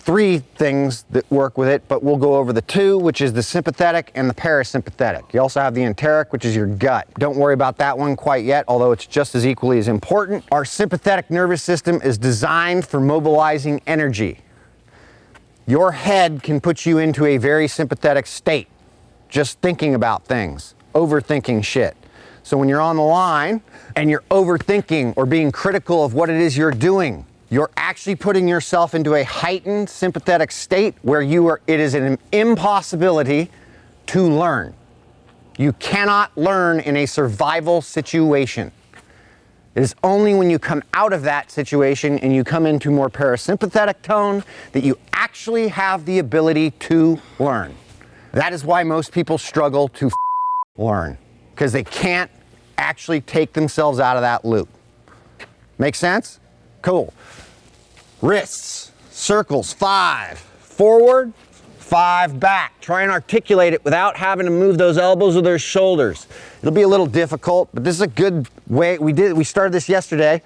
3 things that work with it, but we'll go over the 2, which is the sympathetic and the parasympathetic. You also have the enteric, which is your gut. Don't worry about that one quite yet, although it's just as equally as important. Our sympathetic nervous system is designed for mobilizing energy. Your head can put you into a very sympathetic state, just thinking about things, overthinking shit. So when you're on the line and you're overthinking or being critical of what it is you're doing, you're actually putting yourself into a heightened sympathetic state where it is an impossibility to learn. You cannot learn in a survival situation. It is only when you come out of that situation and you come into more parasympathetic tone that you actually have the ability to learn. That is why most people struggle to learn, because they can't actually take themselves out of that loop. Make sense? Cool. Wrists, circles, 5 forward, 5 back. Try and articulate it without having to move those elbows or those shoulders. It'll be a little difficult, but this is a good way. We started this yesterday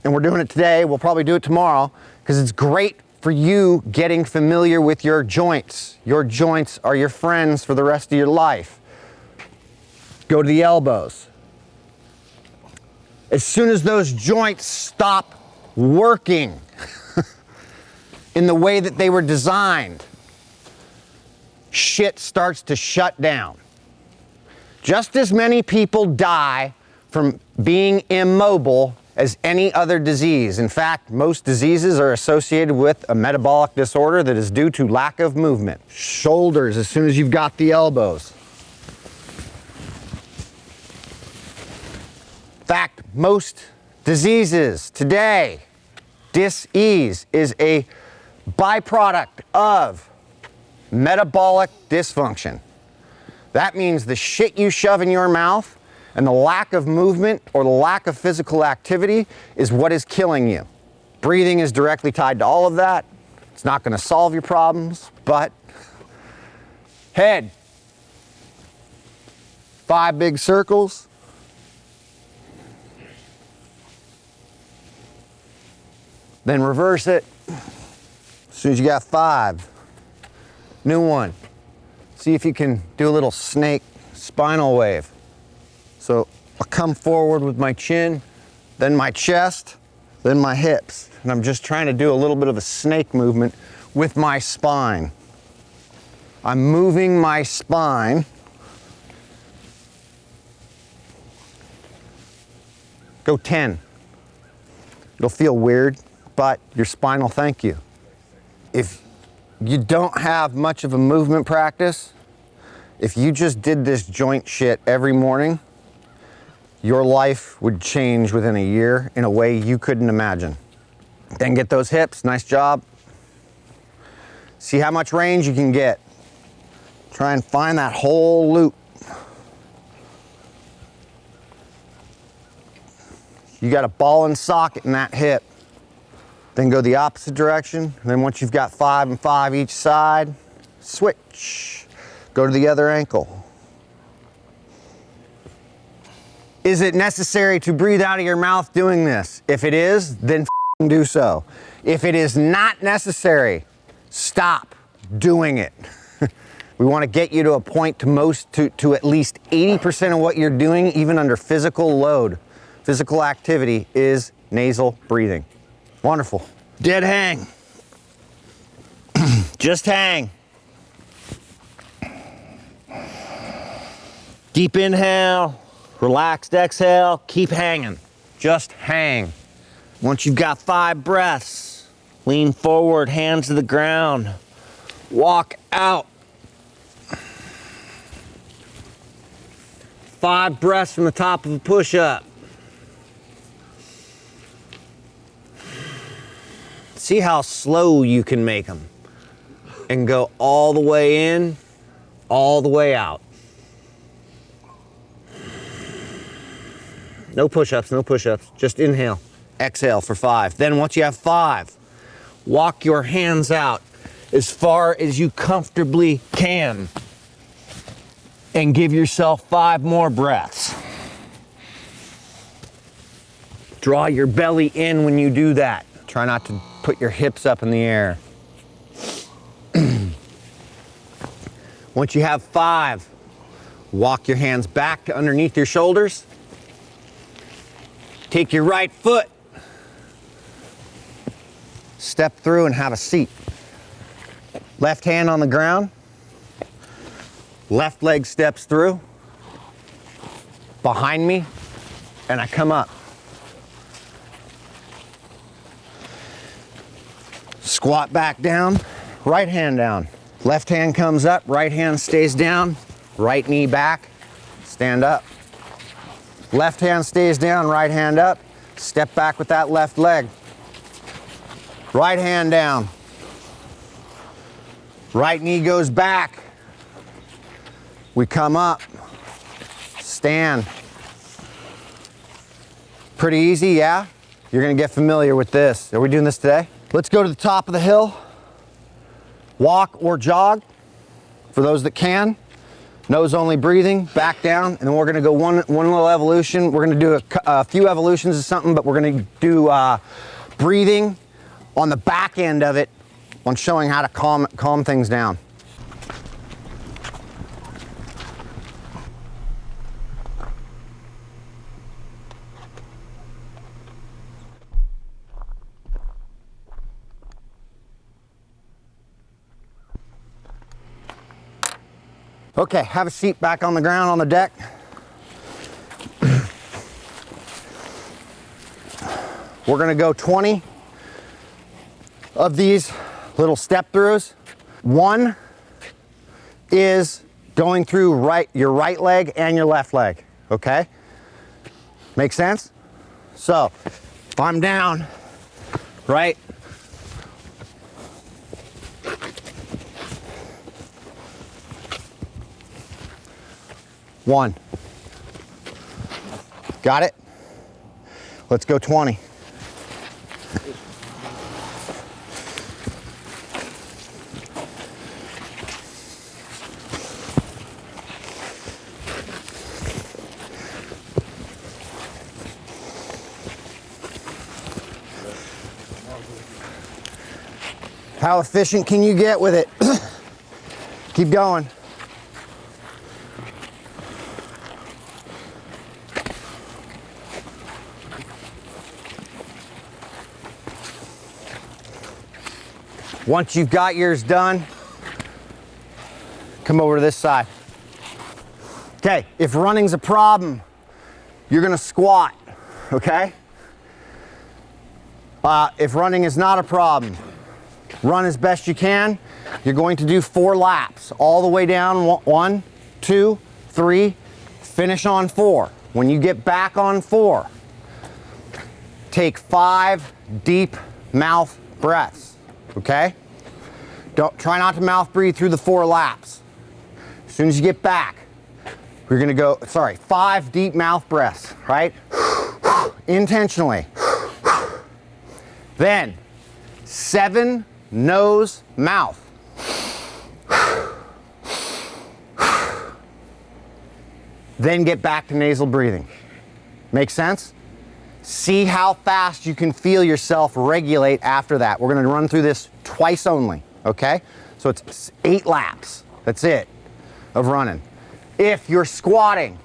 and we're doing it today. We'll probably do it tomorrow because it's great for you getting familiar with your joints. Your joints are your friends for the rest of your life. Go to the elbows. As soon as those joints stop working in the way that they were designed, shit starts to shut down. Just as many people die from being immobile as any other disease. In fact, most diseases are associated with a metabolic disorder that is due to lack of movement. Shoulders, as soon as you've got the elbows. In fact, most diseases today, dis-ease is a byproduct of metabolic dysfunction. That means the shit you shove in your mouth and the lack of movement or the lack of physical activity is what is killing you. Breathing is directly tied to all of that. It's not going to solve your problems, but head, 5 big circles. Then reverse it. As soon as you got 5, new one. See if you can do a little snake spinal wave. So I'll come forward with my chin, then my chest, then my hips. And I'm just trying to do a little bit of a snake movement with my spine. I'm moving my spine. Go 10. It'll feel weird, but your spine will thank you. If you don't have much of a movement practice, if you just did this joint shit every morning, your life would change within a year in a way you couldn't imagine. Then get those hips, nice job. See how much range you can get. Try and find that whole loop. You got a ball and socket in that hip. Then go the opposite direction. And then once you've got 5 and 5 each side, switch. Go to the other ankle. Is it necessary to breathe out of your mouth doing this? If it is, then do so. If it is not necessary, stop doing it. We want to get you to a point to at least 80% of what you're doing, even under physical load. Physical activity is nasal breathing. Wonderful. Dead hang. Just hang. Deep inhale, relaxed exhale, keep hanging. Just hang. Once you've got 5 breaths, lean forward, hands to the ground. Walk out. 5 breaths from the top of a push-up. See how slow you can make them and go all the way in, all the way out. No push-ups, no push-ups, just inhale. Exhale for 5. Then once you have 5, walk your hands out as far as you comfortably can and give yourself 5 more breaths. Draw your belly in when you do that. Try not to put your hips up in the air. Once you have 5, walk your hands back to underneath your shoulders. Take your right foot, step through and have a seat. Left hand on the ground, left leg steps through, behind me, and I come up. Squat back down, right hand down. Left hand comes up, right hand stays down, right knee back, stand up. Left hand stays down, right hand up, step back with that left leg. Right hand down. Right knee goes back. We come up, stand. Pretty easy, yeah? You're gonna get familiar with this. Are we doing this today? Let's go to the top of the hill. Walk or jog, for those that can. Nose only breathing, back down, and then we're gonna go one little evolution. We're gonna do a few evolutions of something, but we're gonna do breathing on the back end of it, on showing how to calm things down. Okay, have a seat back on the ground on the deck. We're gonna go 20 of these little step throughs. 1 is going through your right leg and your left leg, okay? Make sense? So, if I'm down, right? One. Got it? Let's go 20. How efficient can you get with it? Keep going. Once you've got yours done, come over to this side. Okay, if running's a problem, you're gonna squat, okay? If running is not a problem, run as best you can. You're going to do 4 laps, all the way down, 1, 2, 3, finish on 4. When you get back on 4, take 5 deep mouth breaths, okay? Try not to mouth breathe through the 4 laps. As soon as you get back, we're gonna go, 5 deep mouth breaths, right? Intentionally. Then, 7 nose, mouth. Then get back to nasal breathing. Make sense? See how fast you can feel yourself regulate after that. We're gonna run through this twice only, okay? So it's 8 laps, that's it, of running. If you're squatting,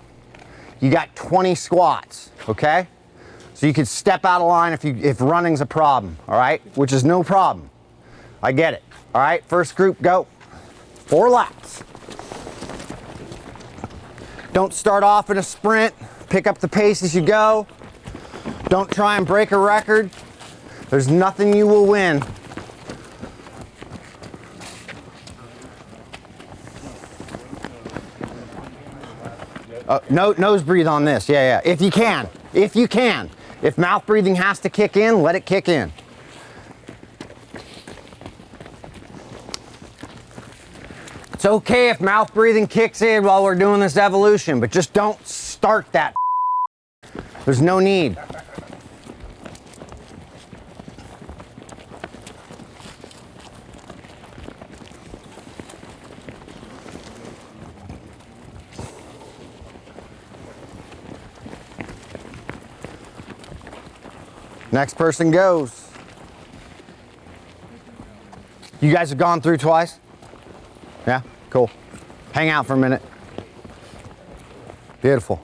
you got 20 squats, okay? So you could step out of line if running's a problem, all right? Which is no problem. I get it. All right, first group, go. 4 laps. Don't start off in a sprint. Pick up the pace as you go. Don't try and break a record. There's nothing you will win. No, nose breathe on this. Yeah. If you can. If you can. If mouth breathing has to kick in, let it kick in. It's okay if mouth breathing kicks in while we're doing this evolution, but just don't start that. There's no need. Next person goes. You guys have gone through twice? Yeah, cool. Hang out for a minute. Beautiful.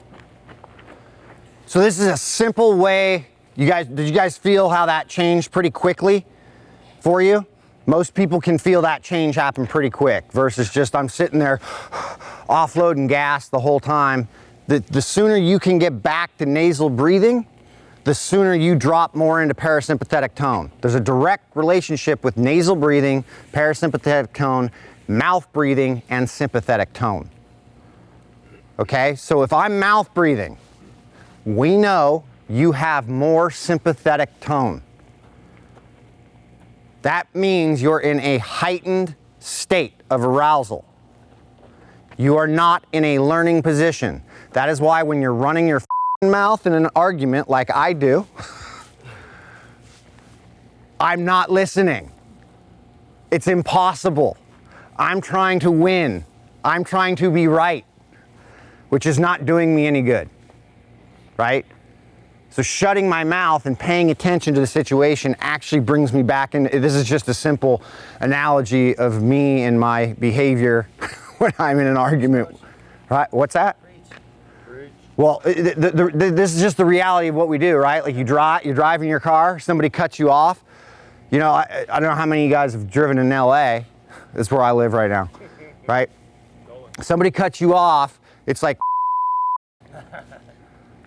So this is a simple way. Did you guys feel how that changed pretty quickly for you? Most people can feel that change happen pretty quick versus just I'm sitting there offloading gas the whole time. The sooner you can get back to nasal breathing, the sooner you drop more into parasympathetic tone. There's a direct relationship with nasal breathing, parasympathetic tone, mouth breathing, and sympathetic tone. Okay, so if I'm mouth breathing, we know you have more sympathetic tone. That means you're in a heightened state of arousal. You are not in a learning position. That is why when you're running your mouth in an argument like I do, I'm not listening. It's impossible. I'm trying to win. I'm trying to be right, which is not doing me any good, right? So shutting my mouth and paying attention to the situation actually brings me back in. This is just a simple analogy of me and my behavior when I'm in an argument. Right? What's that? Well, this is just the reality of what we do, right? Like you're driving your car, somebody cuts you off. You know, I don't know how many of you guys have driven in LA. That's where I live right now, right? Somebody cuts you off, it's like,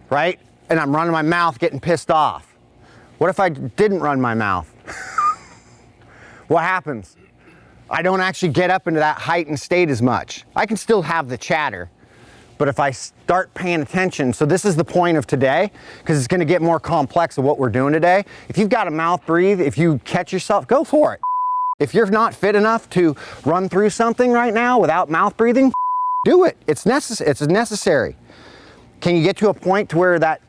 right? And I'm running my mouth getting pissed off. What if I didn't run my mouth? What happens? I don't actually get up into that heightened state as much. I can still have the chatter, but if I start paying attention, so this is the point of today, because it's gonna get more complex of what we're doing today. If you've got to mouth breathe, if you catch yourself, go for it. If you're not fit enough to run through something right now without mouth breathing, do it. It's necessary. Can you get to a point to where that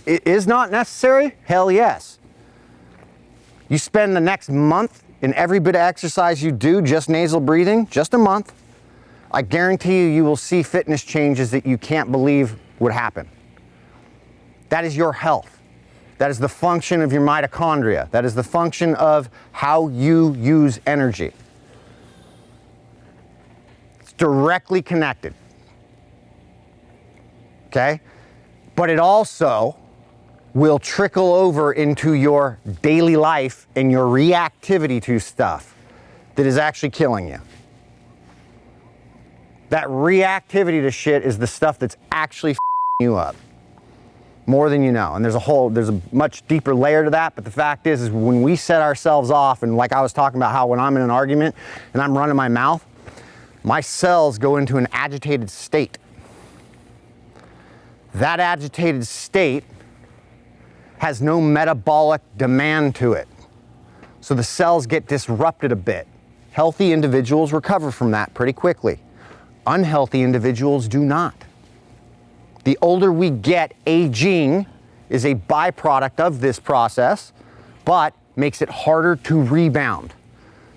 it is not necessary? Hell yes. You spend the next month in every bit of exercise you do just nasal breathing, just a month, I guarantee you will see fitness changes that you can't believe would happen. That is your health. That is the function of your mitochondria. That is the function of how you use energy. It's directly connected. Okay? But it also will trickle over into your daily life and your reactivity to stuff that is actually killing you. That reactivity to shit is the stuff that's actually you up more than you know. And there's a much deeper layer to that, but the fact is when we set ourselves off, and like I was talking about how when I'm in an argument and I'm running my mouth, my cells go into an agitated state. That agitated state has no metabolic demand to it. So the cells get disrupted a bit. Healthy individuals recover from that pretty quickly. Unhealthy individuals do not. The older we get, aging is a byproduct of this process, but makes it harder to rebound.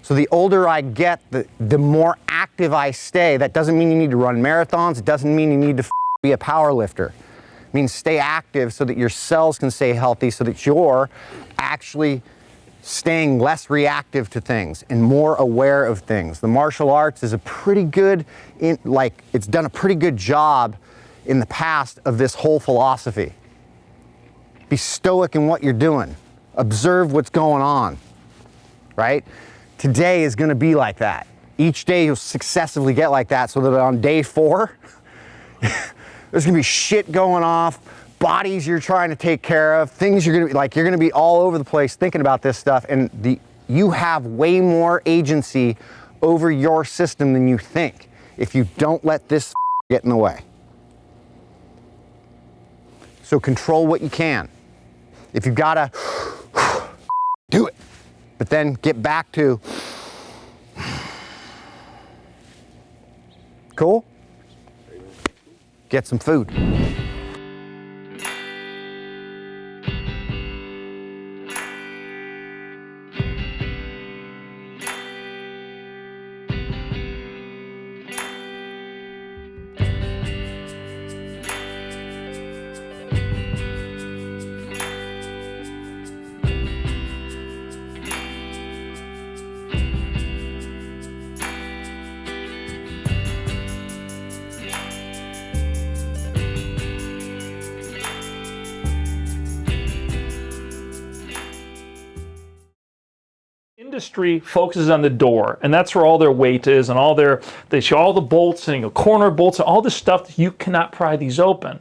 So the older I get, the more active I stay. That doesn't mean you need to run marathons. It doesn't mean you need to be a power lifter. It means stay active so that your cells can stay healthy, so that you're actually staying less reactive to things and more aware of things. The martial arts is a pretty good, it's done a pretty good job in the past of this whole philosophy. Be stoic in what you're doing. Observe what's going on, right? Today is gonna be like that. Each day you'll successively get like that, so that on day 4, there's gonna be shit going off, bodies you're trying to take care of, things you're gonna be all over the place thinking about this stuff, and you have way more agency over your system than you think if you don't let this get in the way. So control what you can. If you've gotta do it, but then get back to cool? Get some food. Industry focuses on the door, and that's where all their weight is, and they show all the bolts and corner bolts and all this stuff. You cannot pry these open.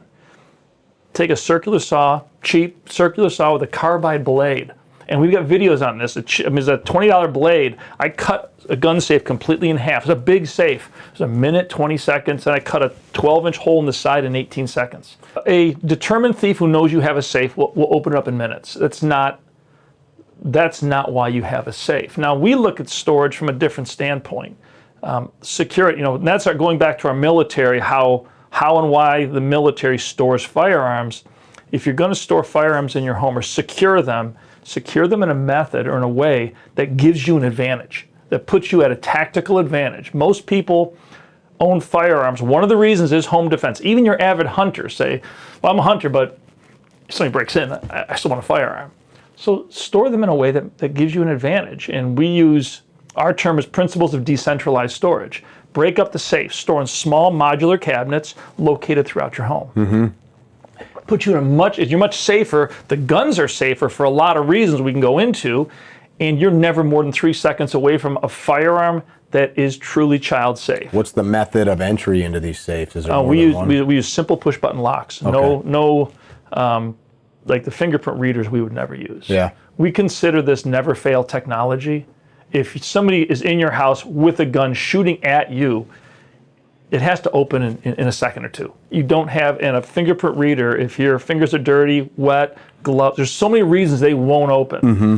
Take a circular saw, cheap circular saw with a carbide blade, and we've got videos on this. It's a $20 blade. I cut a gun safe completely in half. It's a big safe. It's a minute, 20 seconds, and I cut a 12-inch hole in the side in 18 seconds. A determined thief who knows you have a safe will open it up in minutes. That's not why you have a safe. Now, we look at storage from a different standpoint. Security, and that's going back to our military, how and why the military stores firearms. If you're going to store firearms in your home or secure them in a method or in a way that gives you an advantage, that puts you at a tactical advantage. Most people own firearms. One of the reasons is home defense. Even your avid hunters say, well, I'm a hunter, but if somebody breaks in, I still want a firearm. So store them in a way that gives you an advantage. And our term is principles of decentralized storage. Break up the safe, store in small modular cabinets located throughout your home. Mm-hmm. Put you in you're much safer. The guns are safer for a lot of reasons we can go into, and you're never more than 3 seconds away from a firearm that is truly child safe. What's the method of entry into these safes? Is there we use simple push button locks. Okay. No, like the fingerprint readers we would never use. Yeah. We consider this never fail technology. If somebody is in your house with a gun shooting at you, it has to open in a second or two. You don't have, in a fingerprint reader, if your fingers are dirty, wet, gloves, there's so many reasons they won't open. Mm-hmm.